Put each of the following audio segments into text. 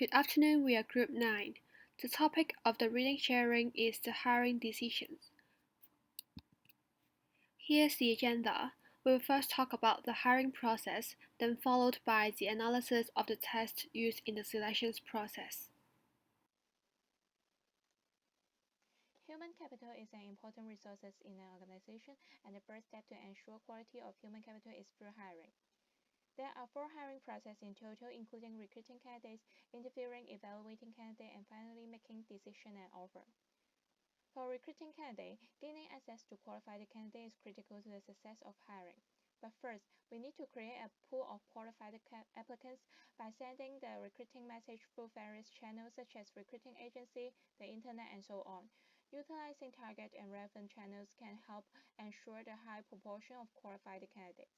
Good afternoon, we are Group 9. The topic of the reading sharing is the hiring decisions. Here's the agenda. We will first talk about the hiring process, then followed by the analysis of the tests used in the selections process. Human capital is an important resource in an organization, and the first step to ensure quality of human capital is through hiring. There are 4 hiring processes in total, including recruiting candidates, interviewing, evaluating candidates, and finally making decision and offer. For recruiting candidates, gaining access to qualified candidates is critical to the success of hiring. But first, we need to create a pool of qualified applicants by sending the recruiting message through various channels such as recruiting agency, the internet, and so on. Utilizing target and relevant channels can help ensure the high proportion of qualified candidates.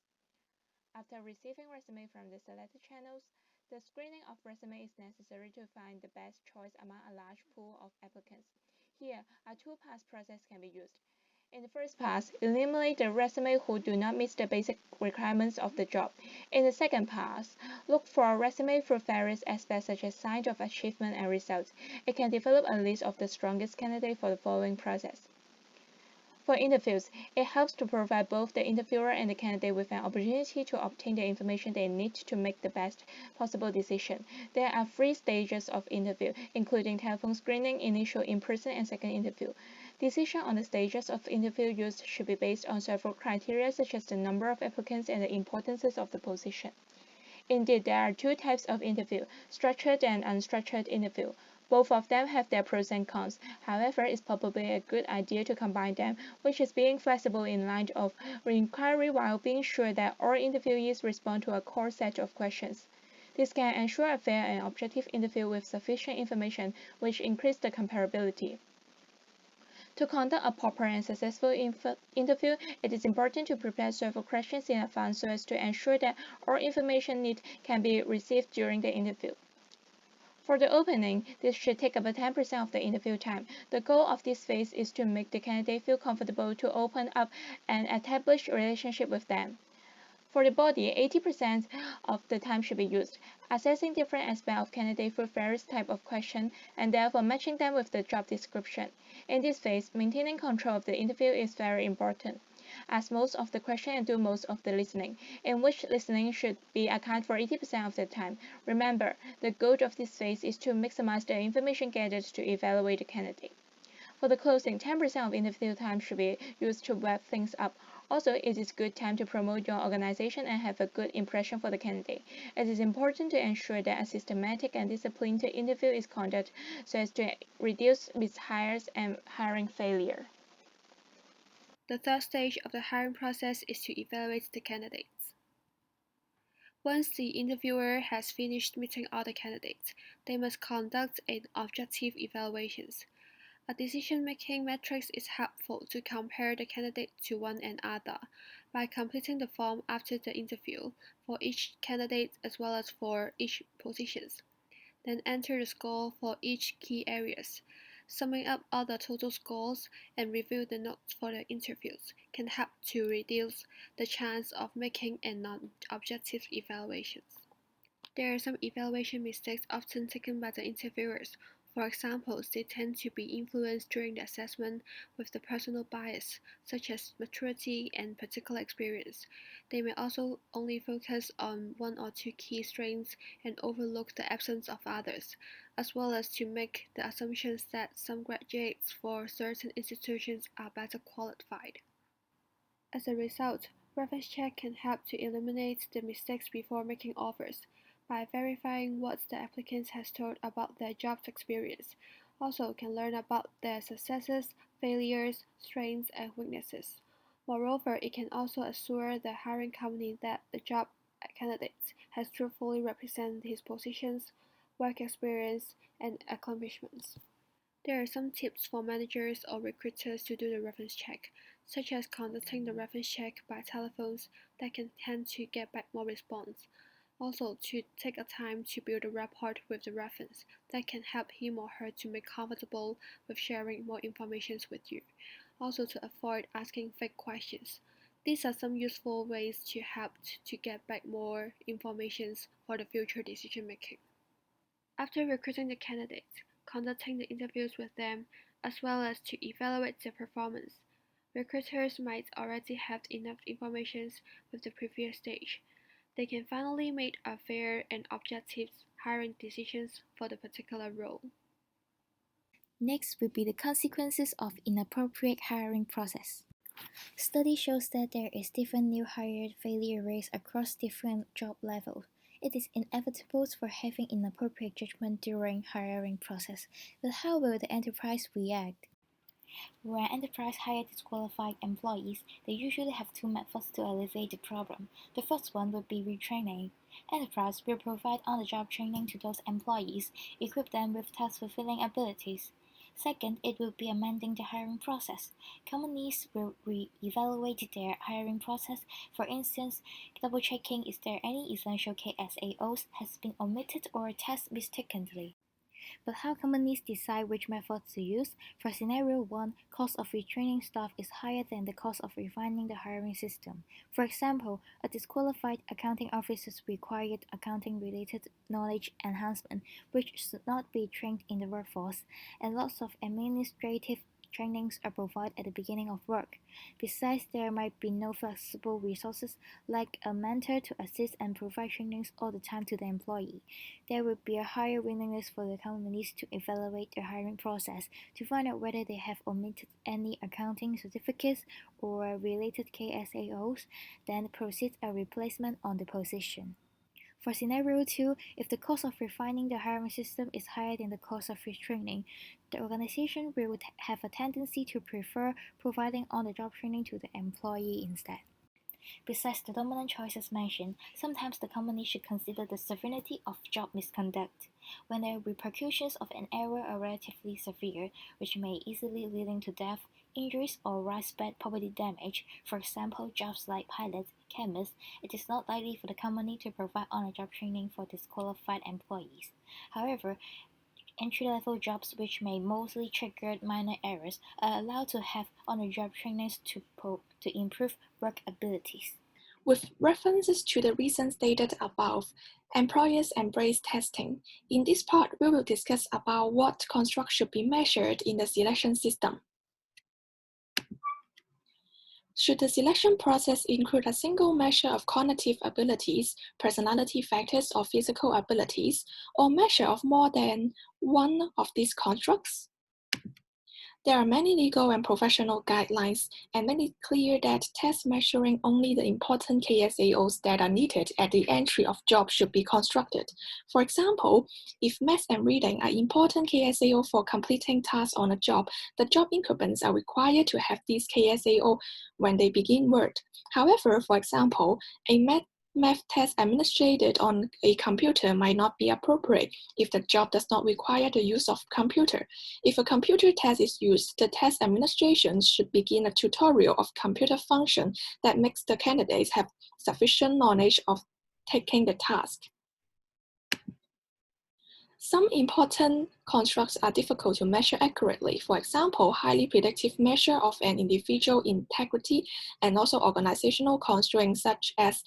After receiving resume from the selected channels, the screening of resume is necessary to find the best choice among a large pool of applicants. Here, a two-pass process can be used. In the first pass, eliminate the resume who do not meet the basic requirements of the job. In the second pass, look for resume through various aspects such as signs of achievement and results. It can develop a list of the strongest candidates for the following process. For interviews, it helps to provide both the interviewer and the candidate with an opportunity to obtain the information they need to make the best possible decision. There are 3 stages of interview, including telephone screening, initial in-person, and second interview. Decision on the stages of interview used should be based on several criteria such as the number of applicants and the importance of the position. Indeed, there are 2 types of interview, structured and unstructured interview. Both of them have their pros and cons. However, it's probably a good idea to combine them, which is being flexible in line of inquiry while being sure that all interviewees respond to a core set of questions. This can ensure a fair and objective interview with sufficient information, which increases the comparability. To conduct a proper and successful interview, it is important to prepare several questions in advance so as to ensure that all information needed can be received during the interview. For the opening, this should take about 10% of the interview time. The goal of this phase is to make the candidate feel comfortable to open up and establish a relationship with them. For the body, 80% of the time should be used, assessing different aspects of candidate through various types of questions and therefore matching them with the job description. In this phase, maintaining control of the interview is very important. Ask most of the questions and do most of the listening, in which listening should be account for 80% of the time. Remember, the goal of this phase is to maximize the information gathered to evaluate the candidate. For the closing, 10% of interview time should be used to wrap things up. Also, it is good time to promote your organization and have a good impression for the candidate. It is important to ensure that a systematic and disciplined interview is conducted so as to reduce mishires and hiring failure. The third stage of the hiring process is to evaluate the candidates. Once the interviewer has finished meeting all the candidates, they must conduct an objective evaluation. A decision-making matrix is helpful to compare the candidates to one another by completing the form after the interview for each candidate as well as for each position. Then enter the score for each key areas. Summing up all the total scores and review the notes for the interviews can help to reduce the chance of making a non-objective evaluations. There are some evaluation mistakes often taken by the interviewers. For example, they tend to be influenced during the assessment with the personal bias, such as maturity and particular experience. They may also only focus on 1 or 2 key strengths and overlook the absence of others, as well as to make the assumptions that some graduates for certain institutions are better qualified. As a result, reference check can help to eliminate the mistakes before making offers by verifying what the applicant has told about their job's experience. Also can learn about their successes, failures, strengths, and weaknesses. Moreover, it can also assure the hiring company that the job candidate has truthfully represented his positions, work experience, and accomplishments. There are some tips for managers or recruiters to do the reference check, such as conducting the reference check by telephones that can tend to get back more response. Also, to take a time to build a rapport with the reference that can help him or her to make comfortable with sharing more information with you. Also, to avoid asking fake questions. These are some useful ways to help to get back more information for the future decision making. After recruiting the candidates, conducting the interviews with them, as well as to evaluate their performance, recruiters might already have enough information with the previous stage. They can finally make a fair and objective hiring decisions for the particular role. Next would be the consequences of inappropriate hiring process. Study shows that there is different new hire failure rates across different job levels. It is inevitable for having inappropriate judgment during hiring process, but how will the enterprise react? When enterprise hire disqualified employees, they usually have two methods to alleviate the problem. The first one would be retraining. Enterprise will provide on-the-job training to those employees, equip them with task-fulfilling abilities. Second, it will be amending the hiring process. Companies will re-evaluate their hiring process, for instance, double-checking if there any essential KSAOs has been omitted or tested mistakenly. But how companies decide which methods to use? For scenario 1, cost of retraining staff is higher than the cost of refining the hiring system. For example, a disqualified accounting officer's required accounting-related knowledge enhancement, which should not be trained in the workforce, and lots of administrative trainings are provided at the beginning of work. Besides, there might be no flexible resources like a mentor to assist and provide trainings all the time to the employee. There would be a higher willingness for the companies to evaluate their hiring process to find out whether they have omitted any accounting certificates or related KSAOs, then proceed a replacement on the position. For scenario 2, if the cost of refining the hiring system is higher than the cost of retraining, the organization will have a tendency to prefer providing on-the-job training to the employee instead. Besides the dominant choices mentioned, sometimes the company should consider the severity of job misconduct. When the repercussions of an error are relatively severe, which may easily leading to death, injuries, or widespread property damage, for example, jobs like pilots, chemists, it is not likely for the company to provide on-the-job training for disqualified employees. However, entry-level jobs which may mostly trigger minor errors are allowed to have on-the-job trainings to improve work abilities. With references to the reasons stated above, employers embrace testing. In this part, we will discuss about what construct should be measured in the selection system. Should the selection process include a single measure of cognitive abilities, personality factors, or physical abilities, or measure of more than one of these constructs? There are many legal and professional guidelines, and make it clear that tests measuring only the important KSAOs that are needed at the entry of job should be constructed. For example, if math and reading are important KSAO for completing tasks on a job, the job incumbents are required to have these KSAO when they begin work. However, for example, a math test administered on a computer might not be appropriate if the job does not require the use of computer. If a computer test is used, the test administration should begin a tutorial of computer function that makes the candidates have sufficient knowledge of taking the task. Some important constructs are difficult to measure accurately. For example, highly predictive measure of an individual integrity and also organizational constraints such as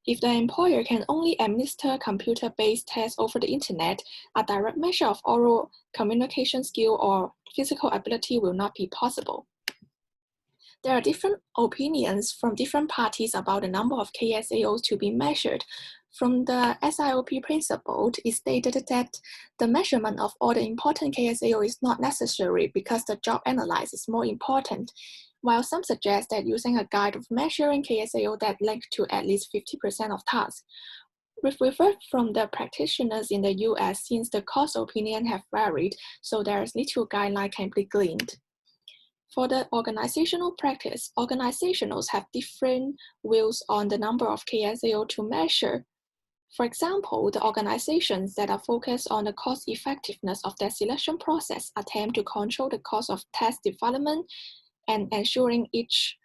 if the employer can only administer computer-based tests over the internet, a direct measure of oral communication skill or physical ability will not be possible. There are different opinions from different parties about the number of KSAOs to be measured. From the SIOP principle, it stated that the measurement of all the important KSAO is not necessary because the job analysis is more important, while some suggest that using a guide of measuring KSAO that link to at least 50% of tasks. We've referred from the practitioners in the US since the cost opinion have varied, so there is little guideline can be gleaned. For the organizational practice, organizations have different views on the number of KSAO to measure. For example, the organizations that are focused on the cost effectiveness of their selection process attempt to control the cost of test development and ensuring each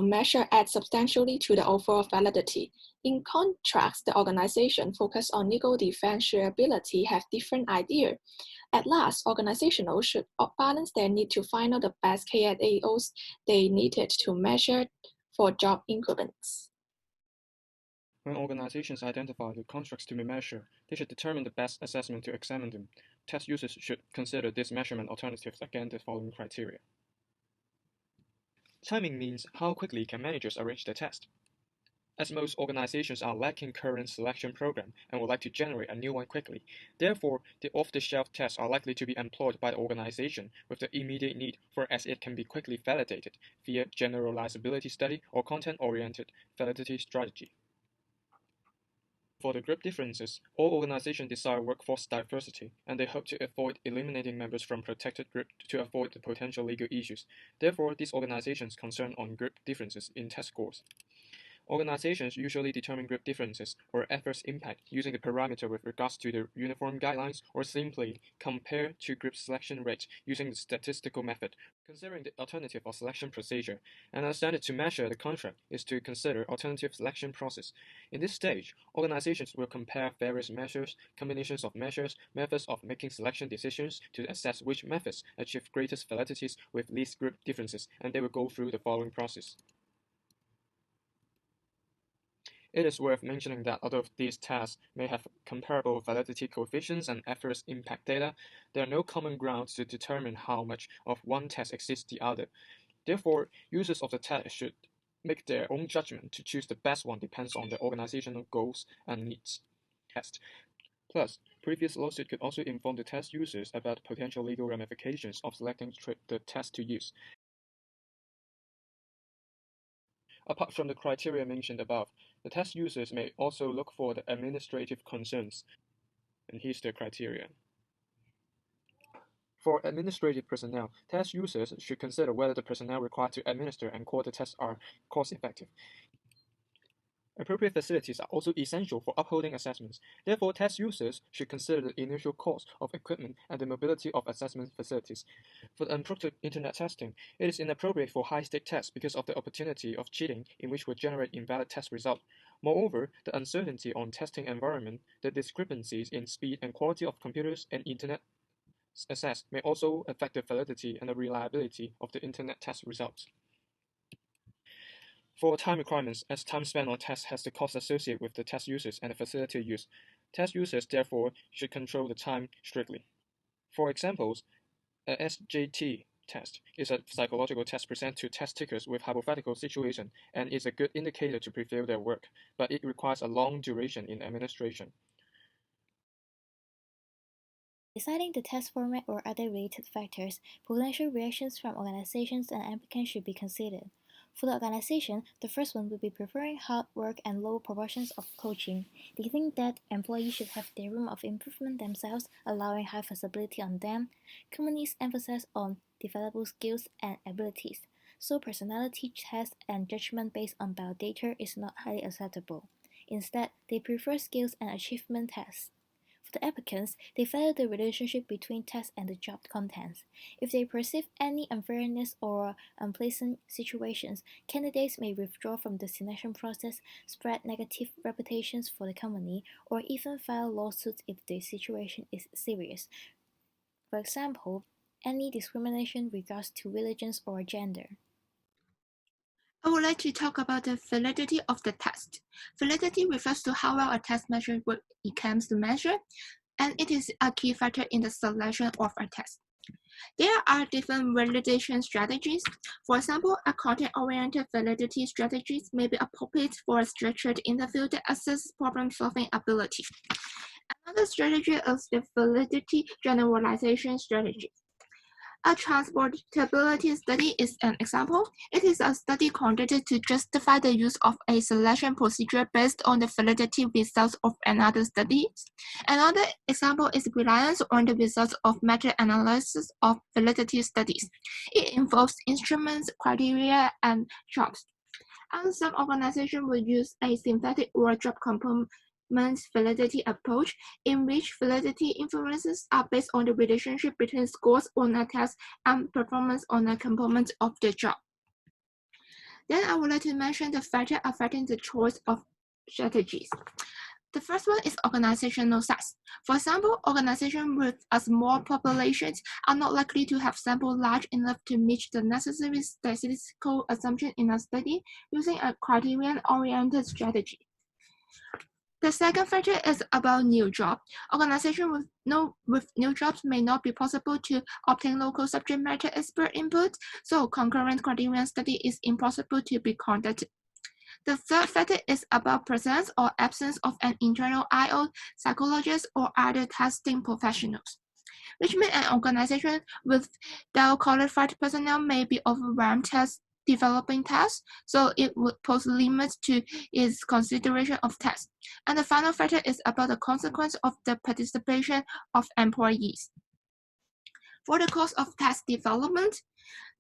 measure adds substantially to the overall validity. In contrast, the organization focused on legal defensibility have different idea. At last, organizations should balance their need to find out the best KSAOs they needed to measure for job increments. When organizations identify the constructs to be measured, they should determine the best assessment to examine them. Test users should consider these measurement alternatives against the following criteria. Timing means how quickly can managers arrange the test. As most organizations are lacking current selection program and would like to generate a new one quickly, therefore the off-the-shelf tests are likely to be employed by the organization with the immediate need for as it can be quickly validated via generalizability study or content-oriented validity strategy. For the group differences, all organizations desire workforce diversity, and they hope to avoid eliminating members from protected groups to avoid the potential legal issues. Therefore, these organizations concern on group differences in test scores. Organizations usually determine group differences or adverse impact using the parameter with regards to the uniform guidelines or simply compare to group selection rates using the statistical method. Considering the alternative or selection procedure, another standard to measure the contract is to consider alternative selection process. In this stage, organizations will compare various measures, combinations of measures, methods of making selection decisions to assess which methods achieve greatest validities with least group differences, and they will go through the following process. It is worth mentioning that although these tests may have comparable validity coefficients and adverse impact data, there are no common grounds to determine how much of one test exceeds the other. Therefore, users of the test should make their own judgment to choose the best one depends on their organizational goals and needs. Test. Plus, previous lawsuit could also inform the test users about potential legal ramifications of selecting the test to use. Apart from the criteria mentioned above, the test users may also look for the administrative concerns, and here's the criteria. For administrative personnel, test users should consider whether the personnel required to administer and core the tests are cost-effective. Appropriate facilities are also essential for upholding assessments. Therefore, test users should consider the initial cost of equipment and the mobility of assessment facilities. For the unprompted internet testing, it is inappropriate for high-stake tests because of the opportunity of cheating in which would generate invalid test results. Moreover, the uncertainty on testing environment, the discrepancies in speed and quality of computers and internet access may also affect the validity and the reliability of the internet test results. For time requirements, as time spent on tests has the cost associated with the test users and the facility use, test users therefore should control the time strictly. For examples, a MGT test is a psychological test presented to test takers with hypothetical situation and is a good indicator to preview their work, but it requires a long duration in administration. Deciding the test format or other related factors, potential reactions from organizations and applicants should be considered. For the organization, the first one would be preferring hard work and low proportions of coaching. They think that employees should have their room of improvement themselves, allowing high flexibility on them. Companies emphasize on developable skills and abilities, so personality tests and judgment based on biodata is not highly acceptable. Instead, they prefer skills and achievement tests. For the applicants, they value the relationship between test and the job contents. If they perceive any unfairness or unpleasant situations, candidates may withdraw from the selection process, spread negative reputations for the company, or even file lawsuits if the situation is serious. For example, any discrimination regards to religions or gender. I would like to talk about the validity of the test. Validity refers to how well a test measures what it claims to measure, and it is a key factor in the selection of a test. There are different validation strategies. For example, a content-oriented validity strategy may be appropriate for a structured interview that assesses problem-solving ability. Another strategy is the validity generalization strategy. A transportability study is an example. It is a study conducted to justify the use of a selection procedure based on the validity results of another study. Another example is reliance on the results of meta-analysis of validity studies. It involves instruments, criteria, and jobs. And some organizations will use a synthetic or job component validity approach, in which validity inferences are based on the relationship between scores on a test and performance on a component of the job. Then I would like to mention the factor affecting the choice of strategies. The first one is organizational size. For example, organizations with a small population are not likely to have sample large enough to meet the necessary statistical assumption in a study using a criterion-oriented strategy. The second factor is about new jobs. Organizations with new jobs may not be possible to obtain local subject matter expert input, so concurrent criterion study is impossible to be conducted. The third factor is about presence or absence of an internal IO, psychologist, or other testing professionals, which means an organization without qualified personnel may be overwhelmed developing tests, so it would pose limits to its consideration of tests. And the final factor is about the consequence of the participation of employees. For the cost of test development,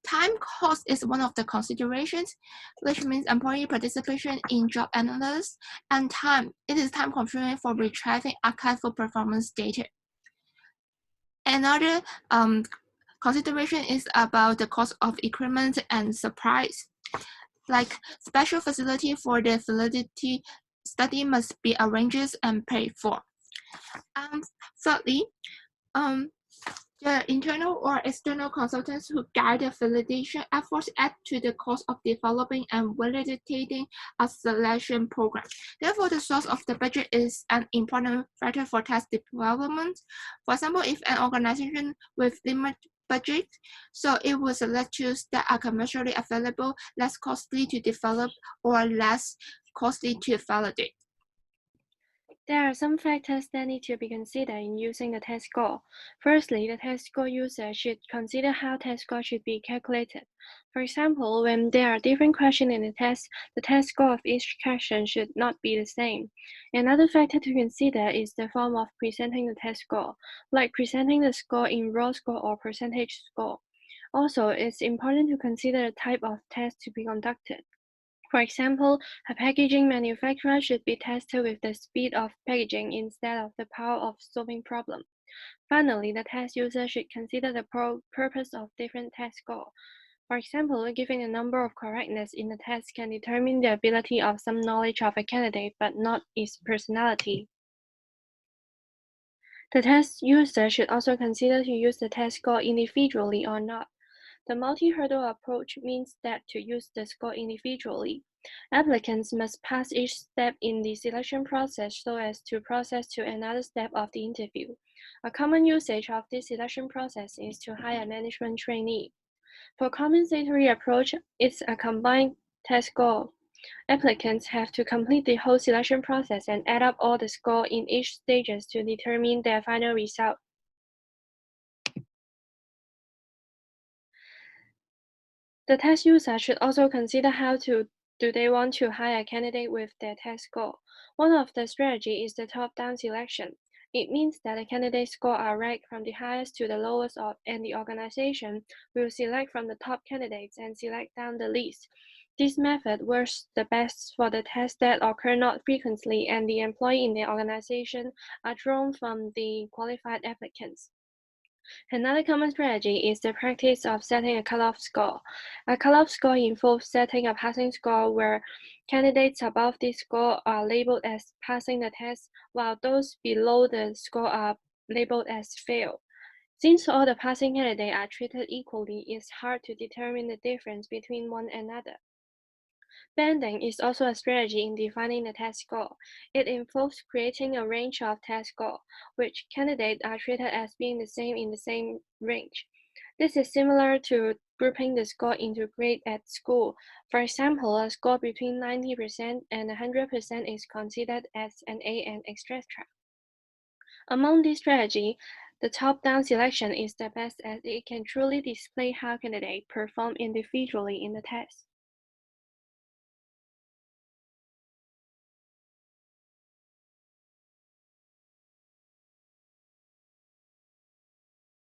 time cost is one of the considerations, which means employee participation in job analysis and time. It is time consuming for retrieving archival performance data. Another consideration is about the cost of equipment and supplies. Like special facility for the validity study must be arranged and paid for. Thirdly, the internal or external consultants who guide the validation efforts add to the cost of developing and validating a selection program. Therefore, the source of the budget is an important factor for test development. For example, if an organization with limited budget, so it will select tools that are commercially available, less costly to develop, or less costly to validate. There are some factors that need to be considered in using the test score. Firstly, the test score user should consider how test score should be calculated. For example, when there are different questions in the test score of each question should not be the same. Another factor to consider is the form of presenting the test score, like presenting the score in raw score or percentage score. Also, it's important to consider the type of test to be conducted. For example, a packaging manufacturer should be tested with the speed of packaging instead of the power of solving problems. Finally, the test user should consider the purpose of different test scores. For example, giving a number of correctness in the test can determine the ability of some knowledge of a candidate, but not its personality. The test user should also consider to use the test score individually or not. The multi-hurdle approach means that to use the score individually, applicants must pass each step in the selection process so as to process to another step of the interview. A common usage of this selection process is to hire a management trainee. For compensatory approach, it's a combined test score. Applicants have to complete the whole selection process and add up all the score in each stages to determine their final result. The test user should also consider how do they want to hire a candidate with their test score. One of the strategies is the top-down selection. It means that the candidate scores are ranked from the highest to the lowest, and the organization will select from the top candidates and select down the list. This method works the best for the tests that occur not frequently and the employee in the organization are drawn from the qualified applicants. Another common strategy is the practice of setting a cutoff score. A cutoff score involves setting a passing score where candidates above this score are labeled as passing the test, while those below the score are labeled as fail. Since all the passing candidates are treated equally, it's hard to determine the difference between one another. Banding is also a strategy in defining the test score. It involves creating a range of test scores, which candidates are treated as being the same in the same range. This is similar to grouping the score into grades at school. For example, a score between 90% and 100% is considered as an A and etc. Among these strategies, the top-down selection is the best as it can truly display how candidates perform individually in the test.